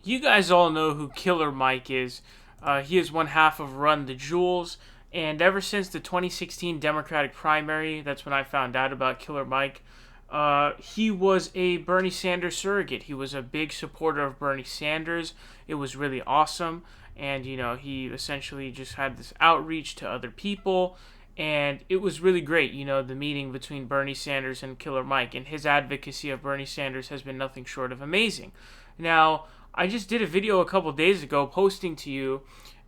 You guys all know who Killer Mike is. He is one half of Run the Jewels, and ever since the 2016 Democratic primary, that's when I found out about Killer Mike. He was a Bernie Sanders surrogate. He was a big supporter of Bernie Sanders. It was really awesome, and he essentially just had this outreach to other people, and it was really great. The meeting between Bernie Sanders and Killer Mike, and his advocacy of Bernie Sanders has been nothing short of amazing. Now, I just did a video a couple days ago posting to you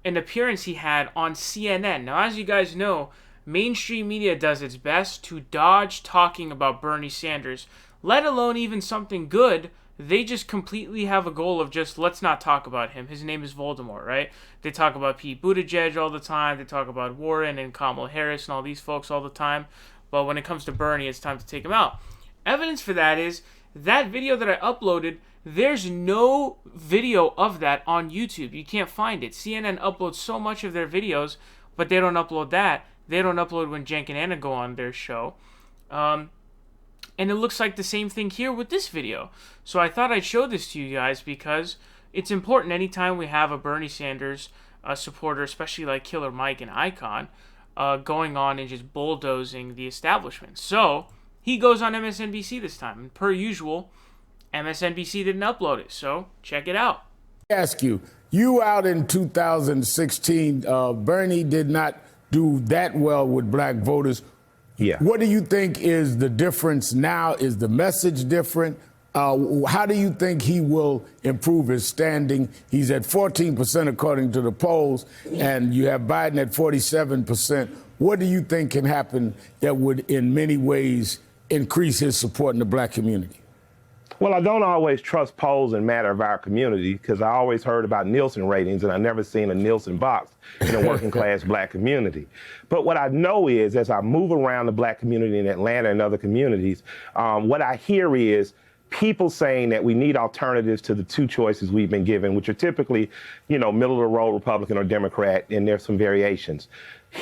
an appearance he had on CNN. Now, as you guys know, mainstream media does its best to dodge talking about Bernie Sanders, let alone even something good. They just completely have a goal of just, let's not talk about him. His name is Voldemort, right? They talk about Pete Buttigieg all the time. They talk about Warren and Kamala Harris and all these folks all the time. But when it comes to Bernie, it's time to take him out. Evidence for that is that video that I uploaded. There's no video of that on YouTube. You can't find it. CNN uploads so much of their videos, but they don't upload that. They don't upload when Cenk and Anna go on their show. And it looks like the same thing here with this video. So I thought I'd show this to you guys because it's important anytime we have a Bernie Sanders supporter, especially like Killer Mike and Icon, going on and just bulldozing the establishment. So he goes on MSNBC this time. And per usual, MSNBC didn't upload it, so check it out. Ask you, you out in 2016, Bernie did not do that well with black voters. Yeah. What do you think is the difference now? Is the message different? How do you think he will improve his standing? He's at 14% according to the polls, and you have Biden at 47%. What do you think can happen that would in many ways increase his support in the black community? Well, I don't always trust polls in matter of our community because I always heard about Nielsen ratings and I never seen a Nielsen box in a working class black community. But what I know is as I move around the black community in Atlanta and other communities, what I hear is people saying that we need alternatives to the two choices we've been given, which are typically, middle of the road Republican or Democrat, and there's some variations.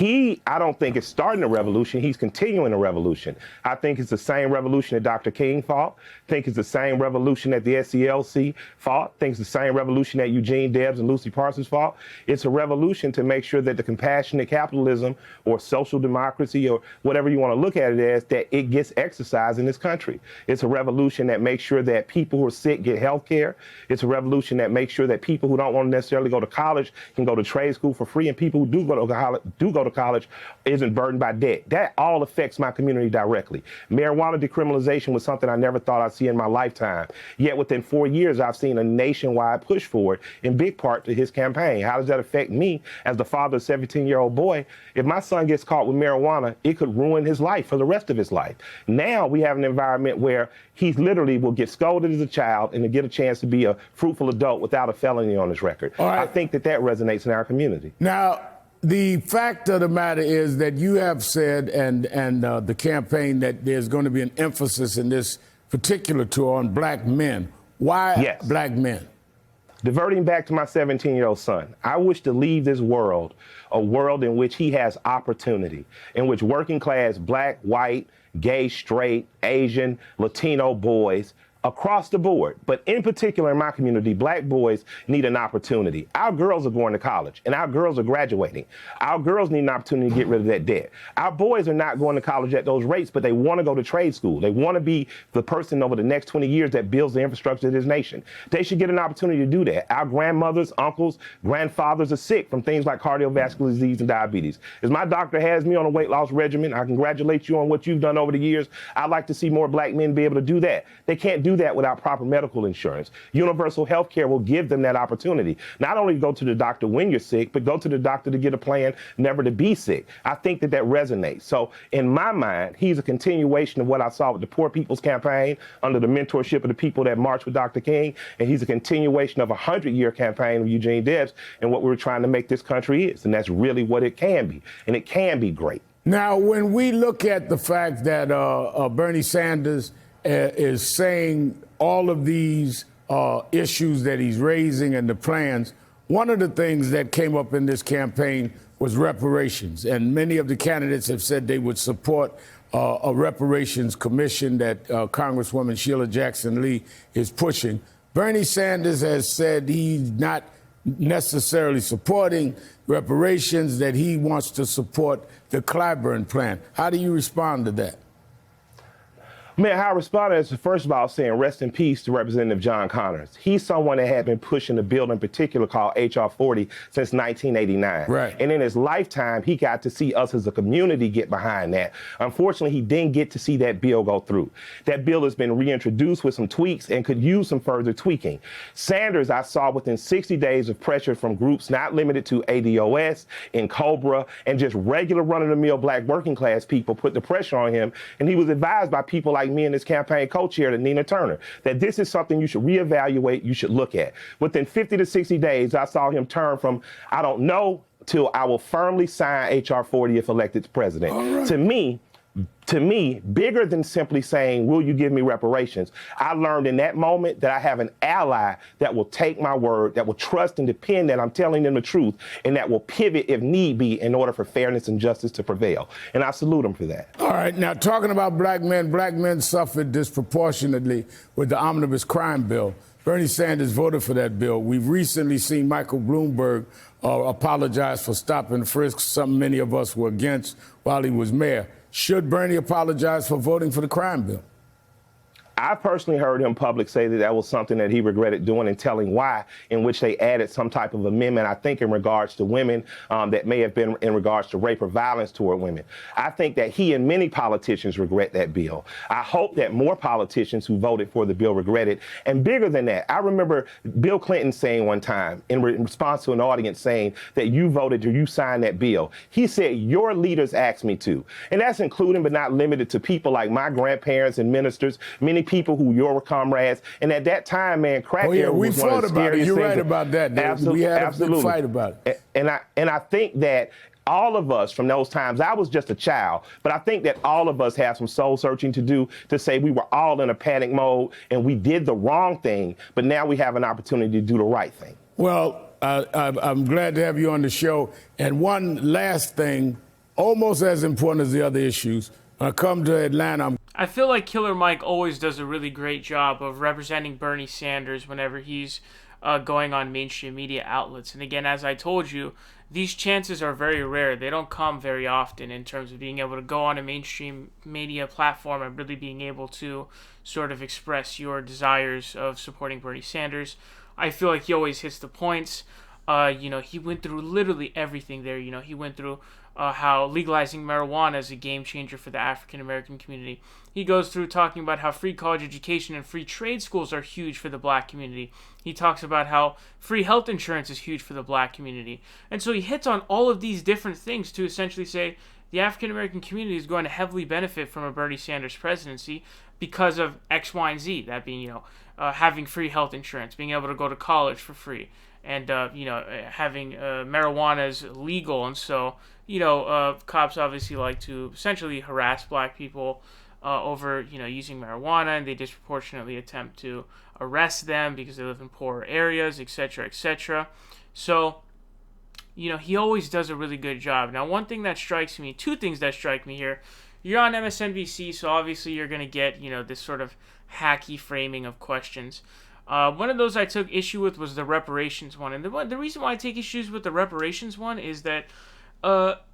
I don't think is starting a revolution. He's continuing a revolution. I think it's the same revolution that Dr. King fought. I think it's the same revolution that the SCLC fought. I think it's the same revolution that Eugene Debs and Lucy Parsons fought. It's a revolution to make sure that the compassionate capitalism or social democracy or whatever you want to look at it as, that it gets exercised in this country. It's a revolution that makes sure that people who are sick get health care. It's a revolution that makes sure that people who don't want to necessarily go to college can go to trade school for free, and people who do go to college isn't burdened by debt. That all affects my community directly. Marijuana decriminalization was something I never thought I'd see in my lifetime. Yet within 4 years, I've seen a nationwide push for it, in big part to his campaign. How does that affect me as the father of a 17-year-old boy? If my son gets caught with marijuana, it could ruin his life for the rest of his life. Now we have an environment where he literally will get scolded as a child and to get a chance to be a fruitful adult without a felony on his record. Right. I think that resonates in our community. Now, the fact of the matter is that you have said, and the campaign, that there's going to be an emphasis in this particular tour on black men. Why Yes. black men? Diverting back to my 17-year-old son, I wish to leave this world, a world in which he has opportunity, in which working class black, white, gay, straight, Asian, Latino boys across the board, but in particular in my community, black boys need an opportunity. Our girls are going to college and our girls are graduating. Our girls need an opportunity to get rid of that debt. Our boys are not going to college at those rates, but they want to go to trade school. They want to be the person over the next 20 years that builds the infrastructure of this nation. They should get an opportunity to do that. Our grandmothers, uncles, grandfathers are sick from things like cardiovascular disease and diabetes. As my doctor has me on a weight loss regimen, I congratulate you on what you've done over the years. I'd like to see more black men be able to do that. They can't do that without proper medical insurance. Universal health care will give them that opportunity. Not only go to the doctor when you're sick, but go to the doctor to get a plan never to be sick. I think that resonates. So in my mind, he's a continuation of what I saw with the Poor People's Campaign under the mentorship of the people that marched with Dr. King. And he's a continuation of a 100-year campaign of Eugene Debs and what we were trying to make this country is. And that's really what it can be. And it can be great. Now, when we look at the fact that Bernie Sanders is saying all of these issues that he's raising and the plans, one of the things that came up in this campaign was reparations. And many of the candidates have said they would support a reparations commission that Congresswoman Sheila Jackson Lee is pushing. Bernie Sanders has said he's not necessarily supporting reparations, that he wants to support the Clyburn plan. How do you respond to that? Man, how I responded is, first of all, saying rest in peace to Representative John Connors. He's someone that had been pushing a bill in particular called H.R. 40 since 1989. Right. And in his lifetime, he got to see us as a community get behind that. Unfortunately, he didn't get to see that bill go through. That bill has been reintroduced with some tweaks and could use some further tweaking. Sanders, I saw within 60 days of pressure from groups not limited to ADOS and COBRA and just regular run-of-the-mill black working class people put the pressure on him. And he was advised by people like me and his campaign co-chair, Nina Turner, that this is something you should reevaluate, you should look at. Within 50 to 60 days, I saw him turn from, I don't know, till I will firmly sign H.R. 40 if elected to president. Right. To me, bigger than simply saying, will you give me reparations? I learned in that moment that I have an ally that will take my word, that will trust and depend that I'm telling them the truth, and that will pivot if need be in order for fairness and justice to prevail. And I salute him for that. All right, now talking about black men suffered disproportionately with the omnibus crime bill. Bernie Sanders voted for that bill. We've recently seen Michael Bloomberg apologize for stop and frisk, something many of us were against while he was mayor. Should Bernie apologize for voting for the crime bill? I personally heard him public say that that was something that he regretted doing and telling why, in which they added some type of amendment, I think in regards to women, that may have been in regards to rape or violence toward women. I think that he and many politicians regret that bill. I hope that more politicians who voted for the bill regret it. And bigger than that, I remember Bill Clinton saying one time in response to an audience saying that you voted or you signed that bill. He said, your leaders asked me to. And that's including but not limited to people like my grandparents and ministers, many people who your comrades, and at that time, man, crack era was one of the scariest things. We fought about it. You're right about that. We had a big fight about it. And I think that all of us from those times, I was just a child, but I think that all of us have some soul searching to do to say we were all in a panic mode and we did the wrong thing, but now we have an opportunity to do the right thing. Well, I'm glad to have you on the show. And one last thing, almost as important as the other issues, when I come to Atlanta, I feel like Killer Mike always does a really great job of representing Bernie Sanders whenever he's going on mainstream media outlets. And again, as I told you, these chances are very rare. They don't come very often in terms of being able to go on a mainstream media platform and really being able to sort of express your desires of supporting Bernie Sanders. I feel like he always hits the points. He went through literally everything there. He went through how legalizing marijuana is a game changer for the African American community. He goes through talking about how free college education and free trade schools are huge for the black community. He talks about how free health insurance is huge for the black community. And so he hits on all of these different things to essentially say the African American community is going to heavily benefit from a Bernie Sanders presidency because of X, Y, and Z. That being, having free health insurance, being able to go to college for free, and having marijuana is legal. And so cops obviously like to essentially harass black people over using marijuana, and they disproportionately attempt to arrest them because they live in poorer areas, etc., etc. So he always does a really good job. Now, two things that strike me here. You're on MSNBC, so obviously you're going to get this sort of hacky framing of questions. One of those I took issue with was the reparations one. And the reason why I take issues with the reparations one is that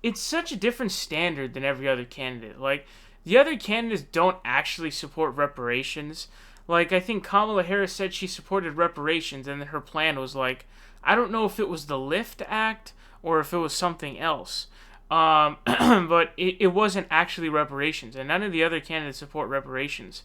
it's such a different standard than every other candidate. Like, the other candidates don't actually support reparations. Like, I think Kamala Harris said she supported reparations, and then her plan was like, I don't know if it was the LIFT Act or if it was something else. But it wasn't actually reparations, and none of the other candidates support reparations.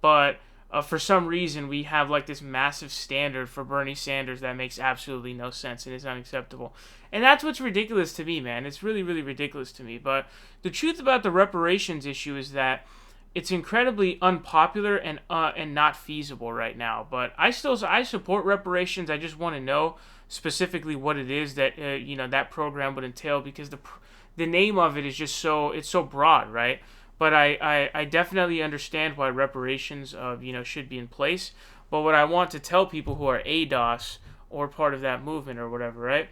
But for some reason, we have like this massive standard for Bernie Sanders that makes absolutely no sense and is unacceptable. And that's what's ridiculous to me, man. It's really, really ridiculous to me. But the truth about the reparations issue is that it's incredibly unpopular and not feasible right now. But I support reparations. I just want to know specifically what it is that that program would entail, because the name of it is just so broad, right? But I definitely understand why reparations should be in place. But what I want to tell people who are ADOS or part of that movement or whatever, right?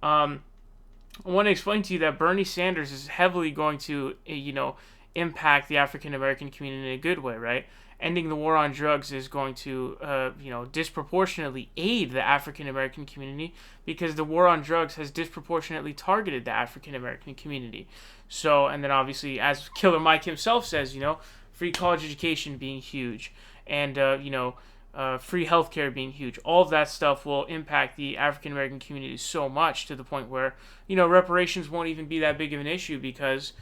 I want to explain to you that Bernie Sanders is heavily going to impact the African American community in a good way, right? ending the war on drugs is going to, disproportionately aid the African American community, because the war on drugs has disproportionately targeted the African American community. So, and then obviously, as Killer Mike himself says, free college education being huge, and free healthcare being huge. All of that stuff will impact the African American community so much, to the point where reparations won't even be that big of an issue, because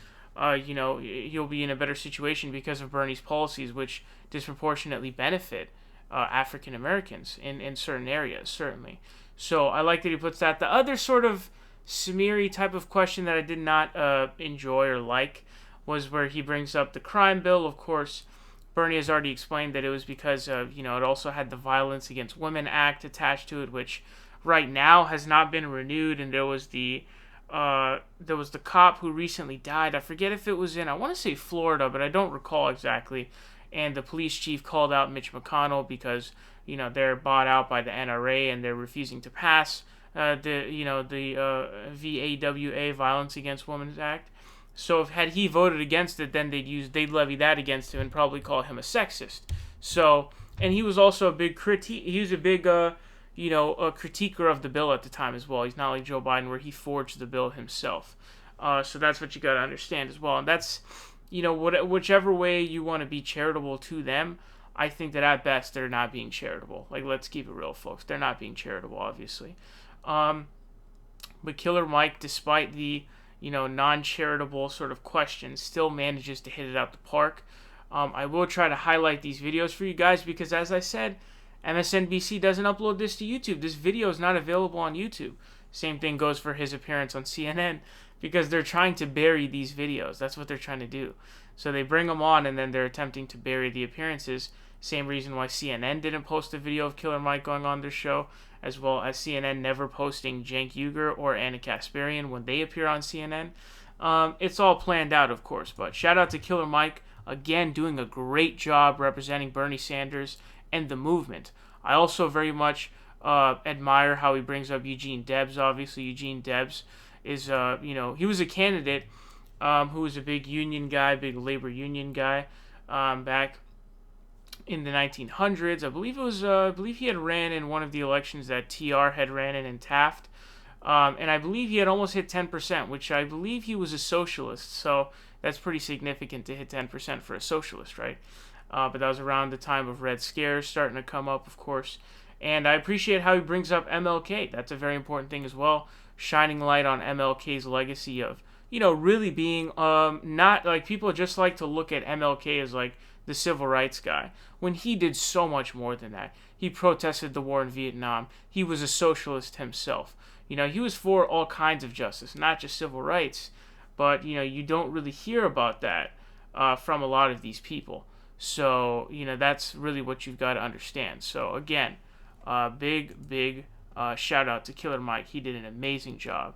you'll be in a better situation because of Bernie's policies, which disproportionately benefit African Americans in certain areas, certainly. So I like that he puts that. The other sort of smeary type of question that I did not enjoy or like was where he brings up the crime bill. Of course, Bernie has already explained that it was because it also had the Violence Against Women Act attached to it, which right now has not been renewed, and there was the cop who recently died. I forget if it was in, I want to say Florida, but I don't recall exactly. And the police chief called out Mitch McConnell because they're bought out by the NRA and they're refusing to pass the VAWA, Violence Against Women Act. So had he voted against it, then they'd levy that against him and probably call him a sexist. So, and he was also a big critiquer of the bill at the time as well. He's not like Joe Biden, where he forged the bill himself. So that's what you got to understand as well. And that's, whichever way you want to be charitable to them, I think that at best they're not being charitable. Like, let's keep it real, folks. They're not being charitable, obviously. But Killer Mike, despite the non-charitable sort of questions, still manages to hit it out the park. I will try to highlight these videos for you guys because, as I said, MSNBC doesn't upload this to YouTube. This video is not available on YouTube. Same thing goes for his appearance on CNN, because they're trying to bury these videos. That's what they're trying to do. So they bring them on, and then they're attempting to bury the appearances. Same reason why CNN didn't post a video of Killer Mike going on their show, as well as CNN never posting Cenk Uygur or Anna Kasparian when they appear on CNN. It's all planned out, of course. But shout out to Killer Mike, again, doing a great job representing Bernie Sanders and the movement. I also very much admire how he brings up Eugene Debs. Obviously, Eugene Debs is, he was a candidate who was a big union guy, big labor union guy back in the 1900s. I believe he had ran in one of the elections that TR had ran in Taft. And I believe he had almost hit 10%, which I believe he was a socialist. So that's pretty significant to hit 10% for a socialist, right? But that was around the time of Red Scare starting to come up, of course. And I appreciate how he brings up MLK. That's a very important thing as well. Shining light on MLK's legacy of, really being, not like, people just like to look at MLK as like the civil rights guy, when he did so much more than that. He protested the war in Vietnam. He was a socialist himself. He was for all kinds of justice, not just civil rights. But, you don't really hear about that from a lot of these people. So, that's really what you've got to understand. So, again, big shout out to Killer Mike. He did an amazing job.